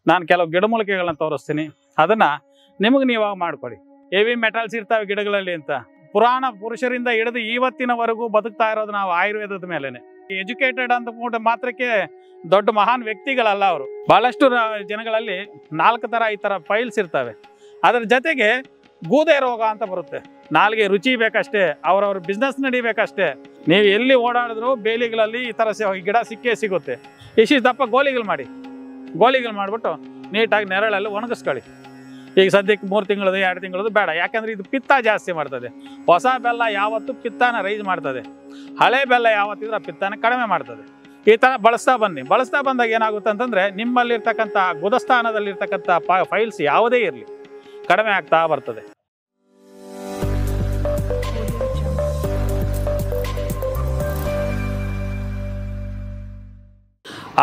ನಾನು ಕೆಲವು ಗಿಡಮೂಲಿಕೆಗಳನ್ನ ತೋರಿಸ್ತೀನಿ, ಅದನ್ನ ನಿಮಗೆ ನೀವಾಗ ಮಾಡ್ಕೊಳ್ಳಿ. ಹೆವಿ ಮೆಟಲ್ಸ್ ಇರ್ತಾವೆ ಗಿಡಗಳಲ್ಲಿ ಅಂತ. ಪುರಾಣ ಪುರುಷರಿಂದ ಹಿಡಿದು ಇವತ್ತಿನವರೆಗೂ ಬದುಕ್ತಾ ಇರೋದು ನಾವು ಆಯುರ್ವೇದದ ಮೇಲೆನೆ. ಎಜುಕೇಟೆಡ್ ಅಂತ ಮಾತ್ರಕ್ಕೆ ದೊಡ್ಡ ಮಹಾನ್ ವ್ಯಕ್ತಿಗಳಲ್ಲ ಅವರು. ಬಹಳಷ್ಟು ಜನಗಳಲ್ಲಿ 4 ಥರ ಈ ಥರ ಫೈಲ್ಸ್ ಇರ್ತವೆ. ಅದರ ಜೊತೆಗೆ ಗೂದೆ ರೋಗ ಅಂತ ಬರುತ್ತೆ. ನಾಲ್ಗೆ ರುಚಿ ಬೇಕಷ್ಟೇ, ಅವ್ರವ್ರ ಬಿಸ್ನೆಸ್ ನಡಿಬೇಕಷ್ಟೇ. ನೀವು ಎಲ್ಲಿ ಓಡಾಡಿದ್ರು ಬೇಲಿಗಳಲ್ಲಿ ಈ ಥರ ಗಿಡ ಸಿಕ್ಕೇ ಸಿಗುತ್ತೆ. ಇಷ್ಟು ದಪ್ಪ ಗೋಲಿಗಳು ಮಾಡಿಬಿಟ್ಟು ನೀಟಾಗಿ ನೆರಳಲ್ಲಿ ಒಣಗಿಸ್ಕೊಳ್ಳಿ. ಈಗ ಸದ್ಯಕ್ಕೆ 3 ತಿಂಗಳದು 2 ತಿಂಗಳದು ಬೇಡ, ಯಾಕಂದರೆ ಇದು ಪಿತ್ತ ಜಾಸ್ತಿ ಮಾಡ್ತದೆ. ಹೊಸ ಬೆಲ್ಲ ಯಾವತ್ತು ಪಿತ್ತನ ರೈಸ್ ಮಾಡ್ತದೆ, ಹಳೆ ಬೆಲ್ಲ ಯಾವತ್ತಿದ್ರೆ ಆ ಪಿತ್ತನ ಕಡಿಮೆ ಮಾಡ್ತದೆ. ಈ ಥರ ಬಳಸ್ತಾ ಬಂದಾಗ ಏನಾಗುತ್ತೆ ಅಂತಂದರೆ ನಿಮ್ಮಲ್ಲಿರ್ತಕ್ಕಂಥ ಗುದಸ್ಥಾನದಲ್ಲಿರ್ತಕ್ಕಂಥ ಫೈಲ್ಸ್ ಯಾವುದೇ ಇರಲಿ ಕಡಿಮೆ ಆಗ್ತಾ ಬರ್ತದೆ.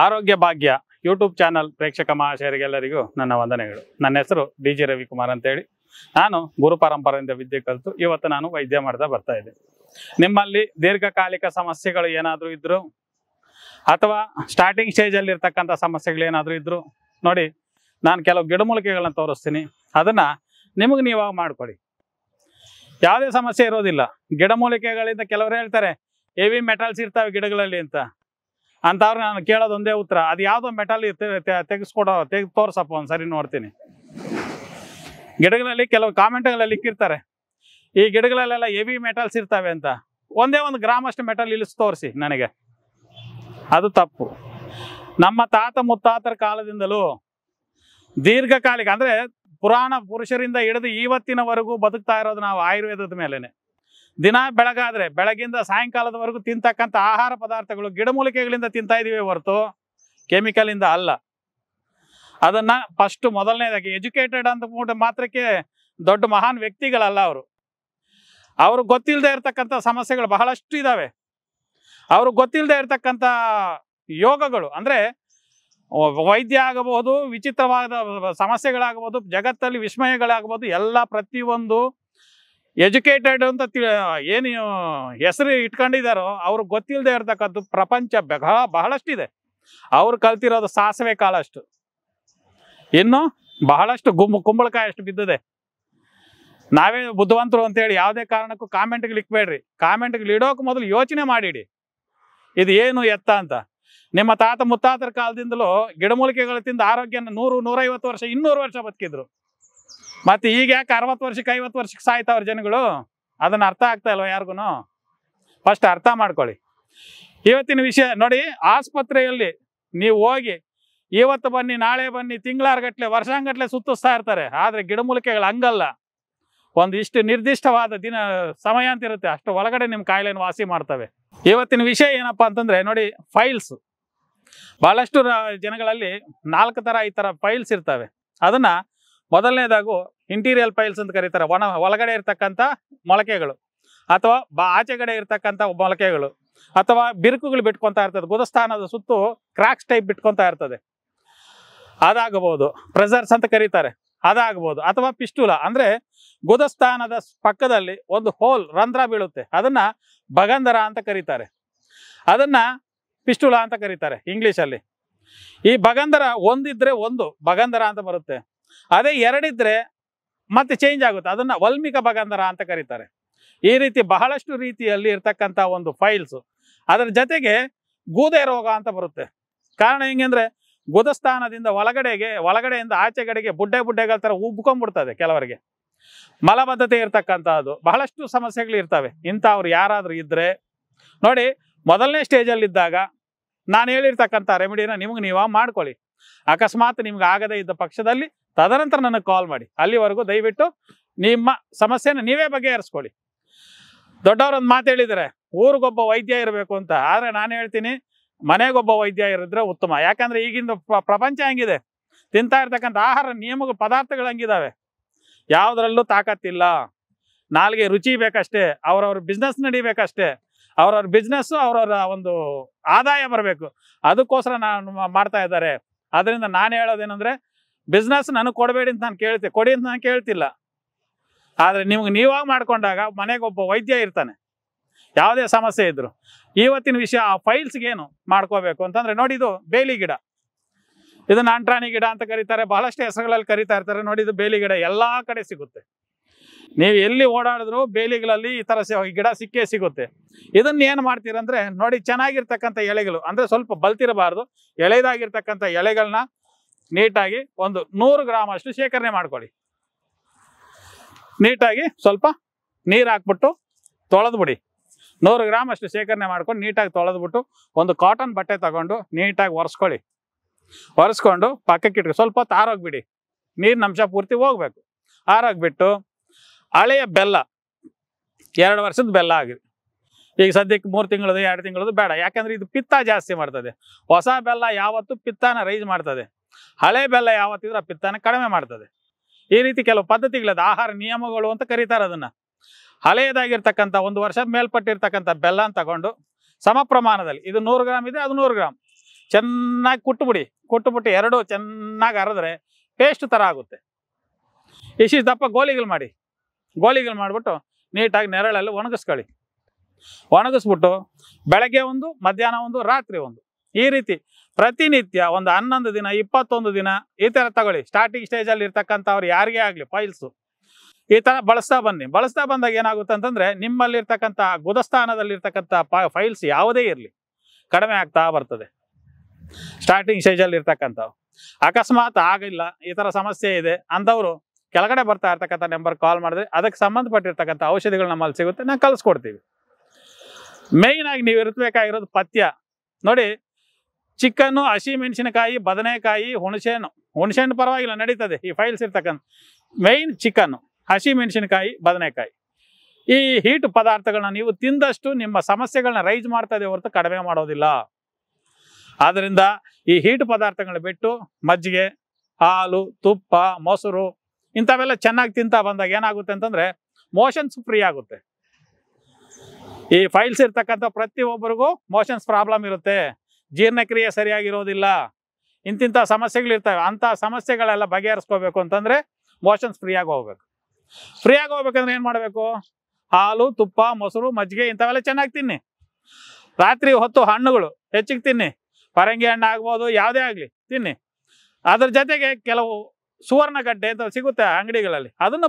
ಆರೋಗ್ಯ ಭಾಗ್ಯ ಯೂಟ್ಯೂಬ್ ಚಾನಲ್ ಪ್ರೇಕ್ಷಕ ಮಹಾಶಯರಿಗೆಲ್ಲರಿಗೂ ನನ್ನ ವಂದನೆಗಳು. ನನ್ನ ಹೆಸರು DG ರವಿಕುಮಾರ್ ಅಂತೇಳಿ. ನಾನು ಗುರು ಪರಂಪರೆಯಿಂದ ವಿದ್ಯೆ ಕಲಿತು ಇವತ್ತು ನಾನು ವೈದ್ಯ ಮಾಡ್ತಾ ಬರ್ತಾ ಇದ್ದೆ. ನಿಮ್ಮಲ್ಲಿ ದೀರ್ಘಕಾಲಿಕ ಸಮಸ್ಯೆಗಳು ಏನಾದರೂ ಇದ್ರು ಅಥವಾ ಸ್ಟಾರ್ಟಿಂಗ್ ಸ್ಟೇಜಲ್ಲಿ ಇರ್ತಕ್ಕಂಥ ಸಮಸ್ಯೆಗಳು ಏನಾದರೂ ಇದ್ರು ನೋಡಿ, ನಾನು ಕೆಲವು ಗಿಡಮೂಲಿಕೆಗಳನ್ನ ತೋರಿಸ್ತೀನಿ, ಅದನ್ನು ನಿಮಗೆ ನೀವಾಗ ಮಾಡ್ಕೊಳ್ಳಿ. ಯಾವುದೇ ಸಮಸ್ಯೆ ಇರೋದಿಲ್ಲ. ಗಿಡಮೂಲಿಕೆಗಳಿಂದ ಕೆಲವರು ಹೇಳ್ತಾರೆ ಹೆವಿ ಮೆಟಲ್ಸ್ ಇರ್ತಾವೆ ಗಿಡಗಳಲ್ಲಿ ಅಂತವ್ರು ನಾನು ಕೇಳೋದು ಒಂದೇ ಉತ್ತರ, ಅದು ಯಾವುದೋ ಮೆಟಲ್ ತೆಗೆದು ತೋರ್ಸಪ್ಪ ಒಂದ್ಸರಿ ನೋಡ್ತೀನಿ. ಗಿಡಗಳಲ್ಲಿ ಕೆಲವು ಕಾಮೆಂಟ್ಗಳಲ್ಲಿ ಇಕ್ಕಿರ್ತಾರೆ ಈ ಗಿಡಗಳಲ್ಲೆಲ್ಲ ಹೆವಿ ಮೆಟಲ್ಸ್ ಇರ್ತವೆ ಅಂತ. ಒಂದೇ 1 ಗ್ರಾಮ್ ಅಷ್ಟು ಮೆಟಲ್ ಇಳಿಸಿ ತೋರಿಸಿ ನನಗೆ. ಅದು ತಪ್ಪು. ನಮ್ಮ ತಾತ ಮುತ್ತಾತರ ಕಾಲದಿಂದಲೂ ದೀರ್ಘಕಾಲಿಕ ಅಂದರೆ ಪುರಾಣ ಪುರುಷರಿಂದ ಹಿಡಿದು ಇವತ್ತಿನವರೆಗೂ ಬದುಕ್ತಾ ಇರೋದು ನಾವು ಆಯುರ್ವೇದದ ಮೇಲೆನೆ. ದಿನ ಬೆಳಗಾದ್ರೆ ಬೆಳಗಿಂದ ಸಾಯಂಕಾಲದವರೆಗೂ ತಿಂತಕ್ಕಂಥ ಆಹಾರ ಪದಾರ್ಥಗಳು ಗಿಡಮೂಲಿಕೆಗಳಿಂದ ತಿಂತಾ ಇದೀವಿ ಹೊರತು ಕೆಮಿಕಲಿಂದ ಅಲ್ಲ. ಅದನ್ನ ಫಸ್ಟ್ ಮೊದಲನೇದಾಗಿ ಎಜುಕೇಟೆಡ್ ಅಂತ ಮಾತ್ರಕ್ಕೆ ದೊಡ್ಡ ಮಹಾನ್ ವ್ಯಕ್ತಿಗಳಲ್ಲ ಅವರು ಗೊತ್ತಿಲ್ಲದೆ ಇರತಕ್ಕಂಥ ಸಮಸ್ಯೆಗಳು ಬಹಳಷ್ಟು ಇದ್ದಾವೆ. ಅವರು ಗೊತ್ತಿಲ್ಲದೆ ಇರತಕ್ಕಂಥ ಯೋಗಗಳು ಅಂದರೆ ವೈದ್ಯ ಆಗಬಹುದು, ವಿಚಿತ್ರವಾದ ಸಮಸ್ಯೆಗಳಾಗಬಹುದು, ಜಗತ್ತಲ್ಲಿ ವಿಸ್ಮಯಗಳಾಗಬಹುದು, ಎಲ್ಲ ಪ್ರತಿಯೊಂದು ಎಜುಕೇಟೆಡ್ ಅಂತ ಏನು ಹೆಸರು ಇಟ್ಕೊಂಡಿದ್ದಾರೋ ಅವ್ರಿಗೆ ಗೊತ್ತಿಲ್ಲದೆ ಇರತಕ್ಕಂಥ ಪ್ರಪಂಚ ಬಹಳಷ್ಟಿದೆ. ಅವ್ರು ಕಲ್ತಿರೋದು ಸಾಸಿವೆ ಕಾಳಷ್ಟು, ಇನ್ನು ಬಹಳಷ್ಟು ಕುಂಬಳಕಾಯಿ ಅಷ್ಟು ಬಿದ್ದಿದೆ. ನಾವೇ ಬುದ್ಧಿವಂತರು ಅಂತೇಳಿ ಯಾವುದೇ ಕಾರಣಕ್ಕೂ ಕಾಮೆಂಟ್ಗಳು ಇಕ್ಬೇಡ್ರಿ. ಕಾಮೆಂಟ್ಗಳು ಇಡೋಕೆ ಮೊದಲು ಯೋಚನೆ ಮಾಡಿಡಿ, ಇದು ಏನು ಎತ್ತ ಅಂತ. ನಿಮ್ಮ ತಾತ ಮುತ್ತಾತರ ಕಾಲದಿಂದಲೂ ಗಿಡಮೂಲಿಕೆಗಳು ತಿಂದು ಆರೋಗ್ಯನ 100-150 ವರ್ಷ 200 ವರ್ಷ ಬದುಕಿದ್ರು. ಮತ್ತೆ ಈಗ ಯಾಕೆ 60 ವರ್ಷಕ್ಕೆ 50 ವರ್ಷಕ್ಕೆ ಸಾಯ್ತಾವ್ರ ಜನಗಳು? ಅದನ್ನ ಅರ್ಥ ಆಗ್ತಾ ಇಲ್ವ ಯಾರಿಗೂ? ಫಸ್ಟ್ ಅರ್ಥ ಮಾಡ್ಕೊಳ್ಳಿ. ಇವತ್ತಿನ ವಿಷಯ ನೋಡಿ, ಆಸ್ಪತ್ರೆಯಲ್ಲಿ ನೀವು ಹೋಗಿ ಇವತ್ತು ಬನ್ನಿ ನಾಳೆ ಬನ್ನಿ ತಿಂಗಳಾರ್ಗಟ್ಲೆ ವರ್ಷಾಂಗಟ್ಲೆ ಸುತ್ತಿಸ್ತಾ ಇರ್ತಾರೆ. ಆದರೆ ಗಿಡಮೂಲಿಕೆಗಳು ಹಂಗಲ್ಲ. ಇಷ್ಟು ನಿರ್ದಿಷ್ಟವಾದ ಸಮಯ ಅಂತ ಇರುತ್ತೆ, ಅಷ್ಟು ಒಳಗಡೆ ನಿಮ್ಮ ಕಾಯಿಲೆಯನ್ನು ವಾಸಿ ಮಾಡ್ತವೆ. ಇವತ್ತಿನ ವಿಷಯ ಏನಪ್ಪಾ ಅಂತಂದ್ರೆ ನೋಡಿ, ಫೈಲ್ಸ್. ಬಹಳಷ್ಟು ಜನಗಳಲ್ಲಿ 4 ಥರ ಈ ಥರ ಫೈಲ್ಸ್ ಇರ್ತವೆ. ಅದನ್ನ ಮೊದಲನೇದಾಗು ಇಂಟೀರಿಯಲ್ ಫೈಲ್ಸ್ ಅಂತ ಕರೀತಾರೆ. ಒಳಗಡೆ ಇರ್ತಕ್ಕಂಥ ಮೊಳಕೆಗಳು ಅಥವಾ ಆಚೆಗಡೆ ಇರ್ತಕ್ಕಂಥ ಮೊಳಕೆಗಳು ಅಥವಾ ಬಿರುಕುಗಳು ಬಿಟ್ಕೊತಾ ಇರ್ತದೆ. ಗುದಸ್ಥಾನದ ಸುತ್ತು ಕ್ರಾಕ್ಸ್ ಟೈಪ್ ಬಿಟ್ಕೊತಾ ಇರ್ತದೆ, ಅದಾಗಬಹುದು. ಪ್ರೆಸರ್ಸ್ ಅಂತ ಕರೀತಾರೆ, ಅದಾಗಬಹುದು. ಅಥವಾ ಪಿಸ್ಟುಲ ಅಂದ್ರೆ ಗುದಸ್ಥಾನದ ಪಕ್ಕದಲ್ಲಿ ಒಂದು ಹೋಲ್ ರಂಧ್ರ ಬೀಳುತ್ತೆ, ಅದನ್ನ ಬಗಂಧರ ಅಂತ ಕರೀತಾರೆ. ಅದನ್ನ ಪಿಸ್ಟುಲ ಅಂತ ಕರೀತಾರೆ ಇಂಗ್ಲಿಷಲ್ಲಿ. ಈ ಬಗಂಧರ ಒಂದಿದ್ರೆ ಒಂದು ಬಗಂಧರ ಅಂತ ಬರುತ್ತೆ, ಅದೇ 2 ಇದ್ರೆ ಮತ್ತೆ ಚೇಂಜ್ ಆಗುತ್ತೆ, ಅದನ್ನ ವಲ್ಮಿಕ ಬಗಂಧರ ಅಂತ ಕರೀತಾರೆ. ಈ ರೀತಿ ಬಹಳಷ್ಟು ರೀತಿಯಲ್ಲಿ ಇರ್ತಕ್ಕಂಥ ಒಂದು ಫೈಲ್ಸ್. ಅದರ ಜೊತೆಗೆ ಗೂದೆ ರೋಗ ಅಂತ ಬರುತ್ತೆ. ಕಾರಣ ಹೆಂಗಂದ್ರೆ ಗುದಸ್ಥಾನದಿಂದ ಒಳಗಡೆಯಿಂದ ಆಚೆಗಡೆಗೆ ಬುಡ್ಡೆಗಳ ಥರ ಉಬ್ಕೊಂಡ್ಬಿಡ್ತದೆ. ಕೆಲವರಿಗೆ ಮಲಬದ್ಧತೆ ಇರ್ತಕ್ಕಂಥದ್ದು ಬಹಳಷ್ಟು ಸಮಸ್ಯೆಗಳು ಇರ್ತವೆ. ಇಂಥವ್ರು ಯಾರಾದರೂ ಇದ್ರೆ ನೋಡಿ, ಮೊದಲನೇ ಸ್ಟೇಜಲ್ಲಿ ಇದ್ದಾಗ ನಾನು ಹೇಳಿರ್ತಕ್ಕಂಥ ರೆಮಿಡಿನ ನಿಮಗೆ ನೀವಾಗ ಮಾಡ್ಕೊಳ್ಳಿ. ಅಕಸ್ಮಾತ್ ನಿಮ್ಗೆ ಆಗದೇ ಇದ್ದ ಪಕ್ಷದಲ್ಲಿ ತದನಂತರ ನನಗೆ ಕಾಲ್ ಮಾಡಿ. ಅಲ್ಲಿವರೆಗೂ ದಯವಿಟ್ಟು ನಿಮ್ಮ ಸಮಸ್ಯೆನ ನೀವೇ ಬಗೆಹರಿಸ್ಕೊಳ್ಳಿ. ದೊಡ್ಡವರೊಂದು ಮಾತು ಹೇಳಿದರೆ ಊರಿಗೊಬ್ಬ ವೈದ್ಯ ಇರಬೇಕು ಅಂತ. ಆದರೆ ನಾನು ಹೇಳ್ತೀನಿ, ಮನೆಗೊಬ್ಬ ವೈದ್ಯ ಇರಿದ್ರೆ ಉತ್ತಮ. ಯಾಕಂದ್ರೆ ಈಗಿನ ಪ್ರಪಂಚ ಹಂಗಿದೆ, ತಿಂತಾ ಇರ್ತಕ್ಕಂಥ ಆಹಾರ ನಿಯಮಗಳು ಪದಾರ್ಥಗಳು ಹಂಗಿದಾವೆ, ಯಾವುದರಲ್ಲೂ ತಾಕತ್ತಿಲ್ಲ. ನಾಲ್ಗೆ ರುಚಿ ಬೇಕಷ್ಟೇ, ಅವ್ರವ್ರ ಬಿಸ್ನೆಸ್ ನಡಿಬೇಕಷ್ಟೇ, ಅವ್ರವ್ರ ಬಿಸ್ನೆಸ್ಸು ಅವ್ರವ್ರ ಒಂದು ಆದಾಯ ಬರಬೇಕು, ಅದಕ್ಕೋಸ್ಕರ ನಾನು ಮಾಡ್ತಾ ಇದ್ದಾರೆ. ಅದರಿಂದ ನಾನು ಹೇಳೋದೇನೆಂದರೆ, ಬಿಸ್ನೆಸ್ ನನಗೆ ಕೊಡಬೇಡಿ ಅಂತ ನಾನು ಕೊಡಿ ಅಂತ ನಾನು ಕೇಳ್ತಿಲ್ಲ. ಆದರೆ ನಿಮ್ಗೆ ನೀವಾಗ ಮಾಡ್ಕೊಂಡಾಗ ಮನೆಗೊಬ್ಬ ವೈದ್ಯ ಇರ್ತಾನೆ, ಯಾವುದೇ ಸಮಸ್ಯೆ ಇದ್ರು. ಇವತ್ತಿನ ವಿಷಯ ಆ ಫೈಲ್ಸ್ಗೇನು ಮಾಡ್ಕೋಬೇಕು ಅಂತಂದರೆ ನೋಡಿ, ಇದು ಬೇಲಿ ಗಿಡ. ಇದನ್ನ ಅಂಟ್ರಾಣಿ ಗಿಡ ಅಂತ ಕರೀತಾರೆ, ಬಹಳಷ್ಟು ಹೆಸರುಗಳಲ್ಲಿ ಕರೀತಾ ಇರ್ತಾರೆ. ನೋಡಿ, ಇದು ಬೇಲಿ ಗಿಡ ಎಲ್ಲಾ ಕಡೆ ಸಿಗುತ್ತೆ. ನೀವು ಎಲ್ಲಿ ಓಡಾಡಿದ್ರು ಬೇಲಿಗಳಲ್ಲಿ ಈ ತರ ಗಿಡ ಸಿಕ್ಕೇ ಸಿಗುತ್ತೆ. ಇದನ್ನ ಏನ್ ಮಾಡ್ತೀರಂದ್ರೆ, ನೋಡಿ, ಚೆನ್ನಾಗಿರ್ತಕ್ಕಂಥ ಎಲೆಗಳು ಅಂದ್ರೆ ಸ್ವಲ್ಪ ಬಲ್ತಿರಬಾರ್ದು, ಎಳೆದಾಗಿರ್ತಕ್ಕಂಥ ಎಲೆಗಳನ್ನ ನೀಟಾಗಿ ಒಂದು 100 ಗ್ರಾಮ್ ಅಷ್ಟು ಶೇಖರಣೆ ಮಾಡ್ಕೊಳ್ಳಿ. ನೀಟಾಗಿ ಸ್ವಲ್ಪ ನೀರು ಹಾಕ್ಬಿಟ್ಟು ತೊಳೆದ್ಬಿಡಿ. 100 ಗ್ರಾಮ್ ಅಷ್ಟು ಶೇಖರಣೆ ಮಾಡ್ಕೊಂಡು ನೀಟಾಗಿ ತೊಳೆದ್ಬಿಟ್ಟು ಒಂದು ಕಾಟನ್ ಬಟ್ಟೆ ತಗೊಂಡು ನೀಟಾಗಿ ಒರೆಸ್ಕೊಳ್ಳಿ. ಒರೆಸ್ಕೊಂಡು ಪಕ್ಕಕ್ಕೆ ಇಟ್ಕೊ, ಸ್ವಲ್ಪ ಹೊತ್ತು ಆರೋಗ್ಬಿಡಿ, ನೀರಿನ ಅಂಶ ಪೂರ್ತಿ ಹೋಗ್ಬೇಕು. ಆರೋಗ್ಬಿಟ್ಟು ಹಳೆಯ ಬೆಲ್ಲ, 2 ವರ್ಷದ ಬೆಲ್ಲ ಆಗಿದೆ. ಈಗ ಸದ್ಯಕ್ಕೆ 3 ತಿಂಗಳದು 2 ತಿಂಗಳದು ಬೇಡ, ಯಾಕಂದ್ರೆ ಇದು ಪಿತ್ತ ಜಾಸ್ತಿ ಮಾಡ್ತದೆ. ಹೊಸ ಬೆಲ್ಲ ಯಾವತ್ತು ಪಿತ್ತನ ರೈಸ್ ಮಾಡ್ತದೆ, ಹಳೆ ಬೆಲ್ಲ ಯಾವತ್ತಿದ್ರೆ ಆ ಪಿತ್ತನ ಕಡಿಮೆ ಮಾಡ್ತದೆ. ಈ ರೀತಿ ಕೆಲವು ಪದ್ಧತಿಗಳದ ಆಹಾರ ನಿಯಮಗಳು ಅಂತ ಕರೀತಾರೆ ಅದನ್ನ. ಹಳೆಯದಾಗಿರ್ತಕ್ಕಂಥ 1 ವರ್ಷ ಮೇಲ್ಪಟ್ಟಿರ್ತಕ್ಕಂಥ ಬೆಲ್ಲ ತಗೊಂಡು ಸಮ ಪ್ರಮಾಣದಲ್ಲಿ, ಇದು 100 ಗ್ರಾಮ್ ಇದೆ, ಅದು 100 ಗ್ರಾಮ್ ಚೆನ್ನಾಗಿ ಕುಟ್ಟುಬಿಟ್ಟು ಎರಡು ಚೆನ್ನಾಗಿ ಅರೆದ್ರೆ ಪೇಸ್ಟ್ ಥರ ಆಗುತ್ತೆ. ಇಷ್ಟು ದಪ್ಪ ಗೋಲಿಗಳು ಮಾಡಿಬಿಟ್ಟು ನೀಟಾಗಿ ನೆರಳಲ್ಲಿ ಒಣಗಿಸ್ಕೊಳ್ಳಿ. ಒಣಗಿಸ್ಬಿಟ್ಟು ಬೆಳಗ್ಗೆ 1, ಮಧ್ಯಾಹ್ನ 1, ರಾತ್ರಿ 1, ಈ ರೀತಿ ಪ್ರತಿನಿತ್ಯ ಒಂದು 11 ದಿನ 21 ದಿನ ಈ ಥರ ತಗೊಳ್ಳಿ. ಸ್ಟಾರ್ಟಿಂಗ್ ಸ್ಟೇಜಲ್ಲಿ ಇರ್ತಕ್ಕಂಥವ್ರು ಯಾರಿಗೇ ಆಗಲಿ ಫೈಲ್ಸು ಈ ಥರ ಬಳಸ್ತಾ ಬಂದಾಗ ಏನಾಗುತ್ತೆ ಅಂತಂದರೆ, ನಿಮ್ಮಲ್ಲಿರ್ತಕ್ಕಂಥ ಗುದಸ್ಥಾನದಲ್ಲಿರ್ತಕ್ಕಂಥ ಫೈಲ್ಸ್ ಯಾವುದೇ ಇರಲಿ ಕಡಿಮೆ ಆಗ್ತಾ ಬರ್ತದೆ. ಸ್ಟಾರ್ಟಿಂಗ್ ಸ್ಟೇಜಲ್ಲಿ ಇರ್ತಕ್ಕಂಥವು ಅಕಸ್ಮಾತ್ ಆಗಿಲ್ಲ, ಈ ಥರ ಸಮಸ್ಯೆ ಇದೆ ಅಂದವರು ಕೆಳಗಡೆ ಬರ್ತಾ ಇರ್ತಕ್ಕಂಥ ನಂಬರ್ ಕಾಲ್ ಮಾಡಿದ್ರೆ ಅದಕ್ಕೆ ಸಂಬಂಧಪಟ್ಟಿರ್ತಕ್ಕಂಥ ಔಷಧಿಗಳು ನಮ್ಮಲ್ಲಿ ಸಿಗುತ್ತೆ, ನಾವು ಕಳಿಸ್ಕೊಡ್ತೀವಿ. ಮೇಯ್ನ್ ಆಗಿ ನೀವು ಇರಬೇಕಾಗಿರೋದು ಪಥ್ಯ. ನೋಡಿ, ಚಿಕನ್ನು, ಹಸಿ ಮೆಣಸಿನಕಾಯಿ, ಬದನೆಕಾಯಿ, ಹುಣಸೆಹಣ್ಣು ಪರವಾಗಿಲ್ಲ ನಡೀತದೆ. ಈ ಫೈಲ್ಸ್ ಇರ್ತಕ್ಕಂಥ ಮೇಯ್ನ್ ಚಿಕನ್ನು, ಹಸಿ ಮೆಣಸಿನಕಾಯಿ, ಬದನೆಕಾಯಿ, ಈ ಹೀಟ್ ಪದಾರ್ಥಗಳನ್ನ ನೀವು ತಿಂದಷ್ಟು ನಿಮ್ಮ ಸಮಸ್ಯೆಗಳನ್ನ ರೈಸ್ ಮಾಡ್ತದೆ ಹೊರತು ಕಡಿಮೆ ಮಾಡೋದಿಲ್ಲ. ಆದ್ದರಿಂದ ಈ ಹೀಟ್ ಪದಾರ್ಥಗಳನ್ನ ಬಿಟ್ಟು ಮಜ್ಜಿಗೆ, ಹಾಲು, ತುಪ್ಪ, ಮೊಸರು ಇಂಥವೆಲ್ಲ ಚೆನ್ನಾಗಿ ತಿಂತಾ ಬಂದಾಗ ಏನಾಗುತ್ತೆ ಅಂತಂದ್ರೆ ಮೋಷನ್ಸ್ ಫ್ರೀ ಆಗುತ್ತೆ. ಈ ಫೈಲ್ಸ್ ಇರ್ತಕ್ಕಂಥ ಪ್ರತಿಯೊಬ್ಬರಿಗೂ ಮೋಷನ್ಸ್ ಪ್ರಾಬ್ಲಮ್ ಇರುತ್ತೆ, ಜೀರ್ಣಕ್ರಿಯೆ ಸರಿಯಾಗಿರೋದಿಲ್ಲ, ಇಂತಿಂಥ ಸಮಸ್ಯೆಗಳಿರ್ತವೆ. ಅಂಥ ಸಮಸ್ಯೆಗಳೆಲ್ಲ ಬಗೆಹರಿಸ್ಕೋಬೇಕು ಅಂತಂದ್ರೆ ಮೋಷನ್ಸ್ ಫ್ರೀಯಾಗಿ ಹೋಗ್ಬೇಕು. ಫ್ರೀಯಾಗಿ ಹೋಗ್ಬೇಕಂದ್ರೆ ಏನು ಮಾಡಬೇಕು? ಹಾಲು, ತುಪ್ಪ, ಮೊಸರು, ಮಜ್ಜಿಗೆ ಇಂಥವೆಲ್ಲ ಚೆನ್ನಾಗಿ ತಿನ್ನಿ. ರಾತ್ರಿ ಹೊತ್ತು ಹಣ್ಣುಗಳು ಹೆಚ್ಚಿಗೆ ತಿನ್ನಿ, ಪರಂಗಿ ಹಣ್ಣು ಆಗ್ಬೋದು, ಯಾವುದೇ ಆಗಲಿ ತಿನ್ನಿ. ಅದ್ರ ಜೊತೆಗೆ ಕೆಲವು ಸುವರ್ಣಗಡ್ಡೆ ಅಂತ ಸಿಗುತ್ತೆ ಅಂಗಡಿಗಳಲ್ಲಿ, ಅದನ್ನು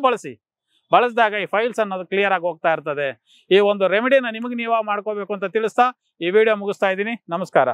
ಬಳಸಿದಾಗ ಈ ಫೈಲ್ಸ್ ಅನ್ನೋದು ಕ್ಲಿಯರ್ ಆಗಿ ಹೋಗ್ತಾ ಇರ್ತದೆ. ಈ ಒಂದು ರೆಮಿಡಿನ ನಿಮಗೆ ನೀವು ಮಾಡ್ಕೋಬೇಕು ಅಂತ ತಿಳಿಸ್ತಾ ಈ ವಿಡಿಯೋ ಮುಗಿಸ್ತಾ ಇದ್ದೀನಿ. ನಮಸ್ಕಾರ.